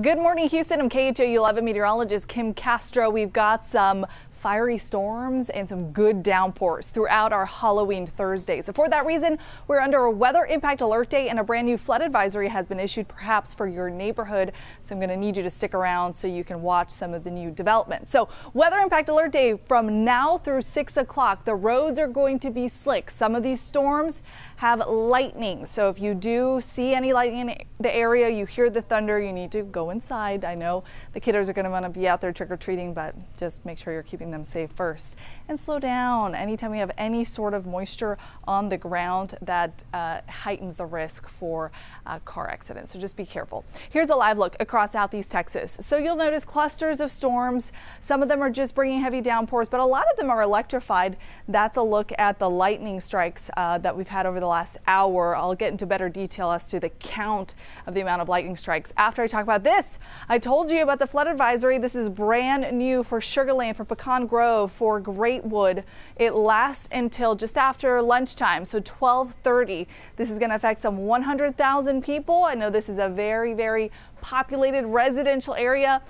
Good morning, Houston. I'm KHOU 11 meteorologist Kim Castro. We've got some fiery storms and some good downpours throughout our Halloween Thursday. So for that reason, we're under a weather impact alert day and a brand new flood advisory has been issued perhaps for your neighborhood. So I'm going to need you to stick around so you can watch some of the new developments. So weather impact alert day from now through 6 o'clock. The roads are going to be slick. Some of these storms have lightning. So if you do see any lightning in the area, you hear the thunder, you need to go inside. I know the kiddos are going to want to be out there trick-or-treating, but just make sure you're keeping them safe first and slow down. Anytime we have any sort of moisture on the ground, that heightens the risk for car accidents. So just be careful. Here's a live look across Southeast Texas. So you'll notice clusters of storms. Some of them are just bringing heavy downpours, but a lot of them are electrified. That's a look at the lightning strikes that we've had over the last hour. I'll get into better detail as to the count of the amount of lightning strikes after I talk about this. I told you about the flood advisory. This is brand new for Sugar Land, for Pecan Grove, for Greatwood. It lasts until just after lunchtime, so 12:30. This is going to affect some 100,000 people. I know this is a very, very populated residential area.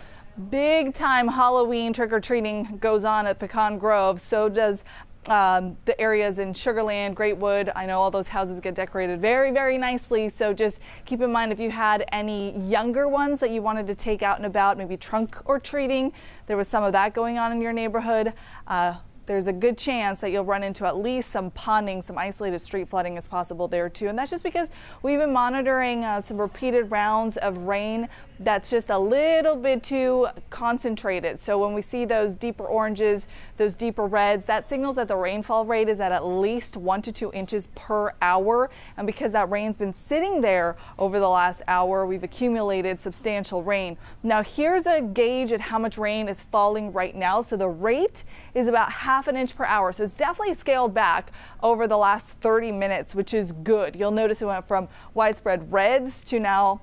Big time Halloween trick-or-treating goes on at Pecan Grove. So does the areas in Sugar Land, Greatwood. I know all those houses get decorated very, very nicely. So just keep in mind if you had any younger ones that you wanted to take out and about, maybe trunk or treating. There was some of that going on in your neighborhood. There's a good chance that you'll run into at least some ponding, some isolated street flooding is possible there too. And that's just because we've been monitoring some repeated rounds of rain that's just a little bit too concentrated. So when we see those deeper oranges, those deeper reds, that signals that the rainfall rate is at least 1 to 2 inches per hour. And because that rain's been sitting there over the last hour, we've accumulated substantial rain. Now here's a gauge at how much rain is falling right now. So the rate is about half an inch per hour. So it's definitely scaled back over the last 30 minutes, which is good. You'll notice it went from widespread reds to now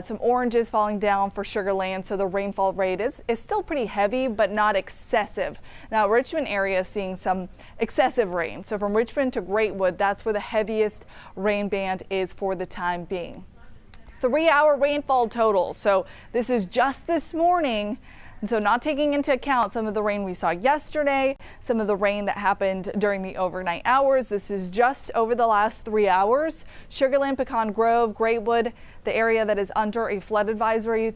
some oranges falling down for Sugar Land. So the rainfall rate is still pretty heavy, but not excessive. Now Richmond area is seeing some excessive rain. So from Richmond to Greatwood, that's where the heaviest rain band is for the time being. 3-hour rainfall total. So this is just this morning. And so not taking into account some of the rain we saw yesterday, some of the rain that happened during the overnight hours. This is just over the last 3 hours. Sugar Land, Pecan Grove, Greatwood, the area that is under a flood advisory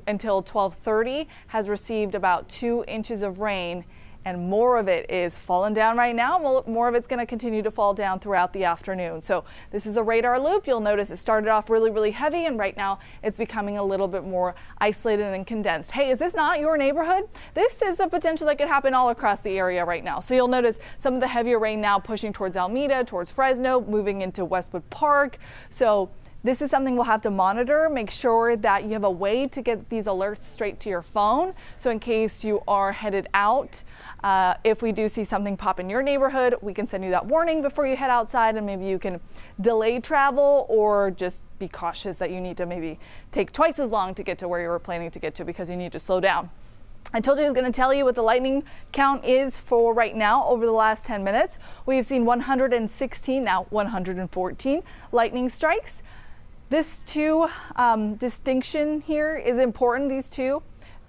until 12:30 has received about 2 inches of rain. And more of it is falling down right now. More of it's going to continue to fall down throughout the afternoon. So this is a radar loop. You'll notice it started off really, really heavy, and right now it's becoming a little bit more isolated and condensed. Hey, is this not your neighborhood? This is a potential that could happen all across the area right now. So you'll notice some of the heavier rain now pushing towards Alameda, towards Fresno, moving into Westwood Park. So this is something we'll have to monitor. Make sure that you have a way to get these alerts straight to your phone. So in case you are headed out, if we do see something pop in your neighborhood, we can send you that warning before you head outside, and maybe you can delay travel or just be cautious that you need to maybe take twice as long to get to where you were planning to get to because you need to slow down. I told you I was going to tell you what the lightning count is for right now over the last 10 minutes. We've seen 116, now 114 lightning strikes. This distinction here is important, these two.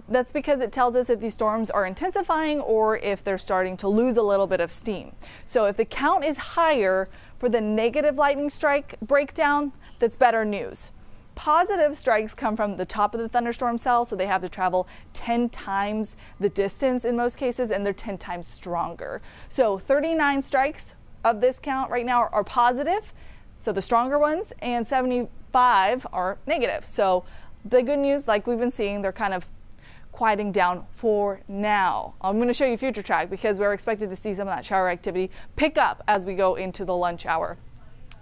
That's because it tells us if these storms are intensifying or if they're starting to lose a little bit of steam. So if the count is higher for the negative lightning strike breakdown, that's better news. Positive strikes come from the top of the thunderstorm cell, so they have to travel 10 times the distance in most cases, and they're 10 times stronger. So 39 strikes of this count right now are positive, so the stronger ones, and 75 are negative. So the good news, like we've been seeing, they're kind of quieting down for now. I'm going to show you future track because we're expected to see some of that shower activity pick up as we go into the lunch hour.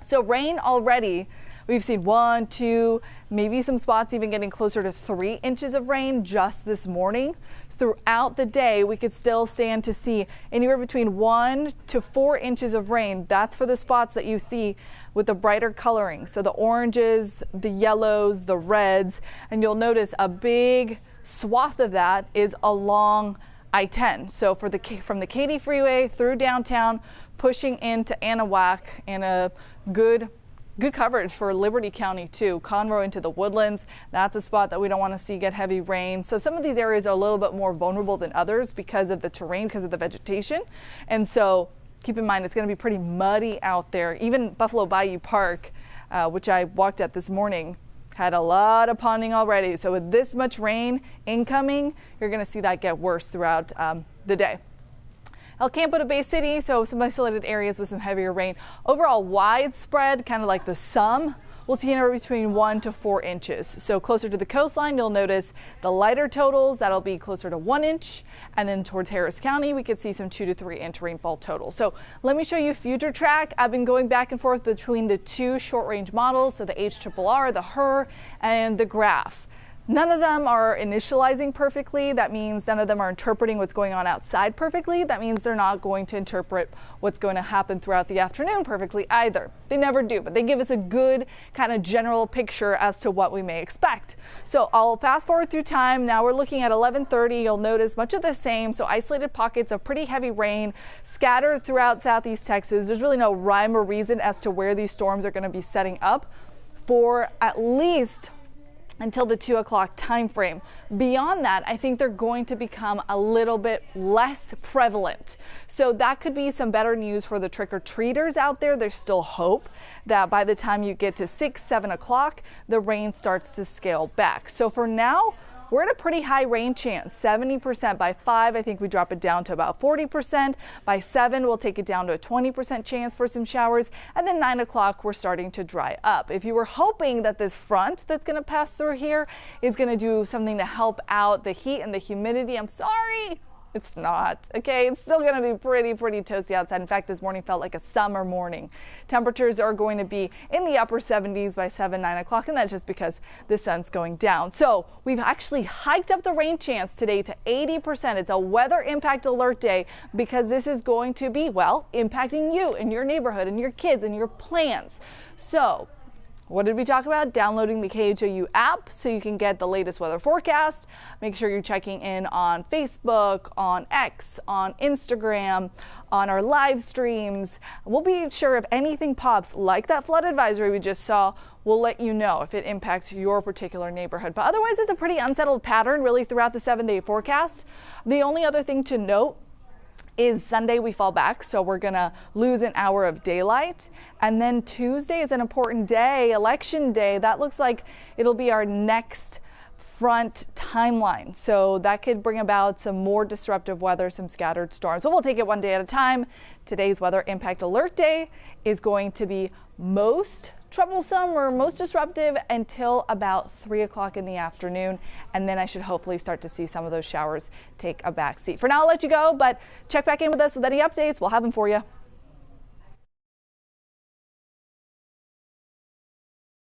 So rain already, we've seen 1, 2, maybe some spots even getting closer to 3 inches of rain just this morning. Throughout the day, we could still stand to see anywhere between 1 to 4 inches of rain. That's for the spots that you see with the brighter coloring. So the oranges, the yellows, the reds, and you'll notice a big swath of that is along I-10. So from the Katy Freeway through downtown, pushing into Anahuac, and a good good coverage for Liberty County too. Conroe into the Woodlands. That's a spot that we don't want to see get heavy rain. So some of these areas are a little bit more vulnerable than others because of the terrain, because of the vegetation. And so keep in mind, it's going to be pretty muddy out there. Even Buffalo Bayou Park, which I walked at this morning, had a lot of ponding already. So with this much rain incoming, you're going to see that get worse throughout the day. El Campo to Bay City, so some isolated areas with some heavier rain. Overall widespread, kind of like the sum, we'll see anywhere between 1 to 4 inches. So closer to the coastline, you'll notice the lighter totals, that'll be closer to 1 inch. And then towards Harris County, we could see some 2 to 3 inch rainfall total. So let me show you future track. I've been going back and forth between the two short range models, so the HRRR, the HRRR, and the graph. None of them are initializing perfectly. That means none of them are interpreting what's going on outside perfectly. That means they're not going to interpret what's going to happen throughout the afternoon perfectly either. They never do, but they give us a good kind of general picture as to what we may expect. So I'll fast forward through time. Now we're looking at 11:30. You'll notice much of the same. So isolated pockets of pretty heavy rain scattered throughout southeast Texas. There's really no rhyme or reason as to where these storms are going to be setting up for at least until the 2 o'clock time frame. Beyond that, I think they're going to become a little bit less prevalent. So that could be some better news for the trick-or-treaters out there. There's still hope that by the time you get to 6, 7 o'clock, the rain starts to scale back. So for now, we're at a pretty high rain chance, 70%. By 5, I think we drop it down to about 40%. By 7, we'll take it down to a 20% chance for some showers. And then 9 o'clock, we're starting to dry up. If you were hoping that this front that's going to pass through here is going to do something to help out the heat and the humidity, I'm sorry. It's not. Okay, it's still going to be pretty toasty outside. In fact, this morning felt like a summer morning. Temperatures are going to be in the upper 70s by 7, 9 o'clock, and that's just because the sun's going down. So we've actually hiked up the rain chance today to 80%. It's a weather impact alert day because this is going to be, well, impacting you and your neighborhood and your kids and your plans. So what did we talk about? Downloading the KHOU app so you can get the latest weather forecast. Make sure you're checking in on Facebook, on X, on Instagram, on our live streams. We'll be sure if anything pops like that flood advisory we just saw, we'll let you know if it impacts your particular neighborhood. But otherwise, it's a pretty unsettled pattern really throughout the 7-day forecast. The only other thing to note is Sunday we fall back, so we're gonna lose an hour of daylight. And then Tuesday is an important day, election day. That looks like it'll be our next front timeline. So that could bring about some more disruptive weather, some scattered storms. So we'll take it one day at a time. Today's weather impact alert day is going to be most troublesome or most disruptive until about 3 o'clock in the afternoon, and then I should hopefully start to see some of those showers take a back seat. For now, I'll let you go, but check back in with us with any updates. We'll have them for you.